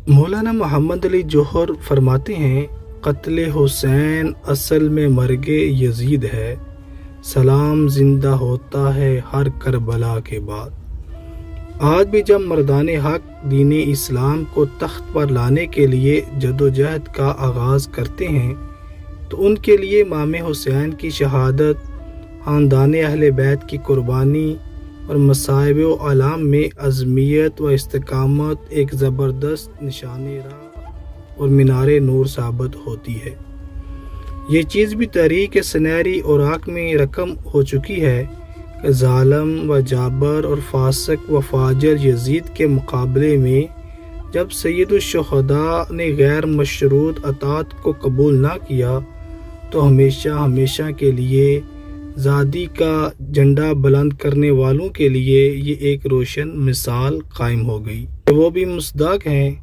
मौलाना मोहम्मद अली जौहर फरमाते हैं, कत्ल हुसैन असल में मर्गे यजीद है, सलाम जिंदा होता है हर करबला के बाद। आज भी जब मर्दाने हक दीन इस्लाम को तख्त पर लाने के लिए जदोजहद का आगाज़ करते हैं तो उनके लिए इमाम हुसैन की शहादत, ख़ानदान अहले बैत की कुर्बानी और मसाइब व आलाम में अज़मियत व इस्तिकामत एक ज़बरदस्त निशाने राह और मीनार नूर साबित होती है। ये चीज़ भी तहरीक सनहरी और आँख में रकम हो चुकी है कि ज़ालिम व जाबर और फासिक व फाजिर यजीद के मुकाबले में जब सैयदुश्शुहदा ने गैर मशरूत अतात को कबूल ना किया तो हमेशा हमेशा के लिए ज़ादी का झंडा बुलंद करने वालों के लिए ये एक रोशन मिसाल कायम हो गई। वो भी मुस्दाक हैं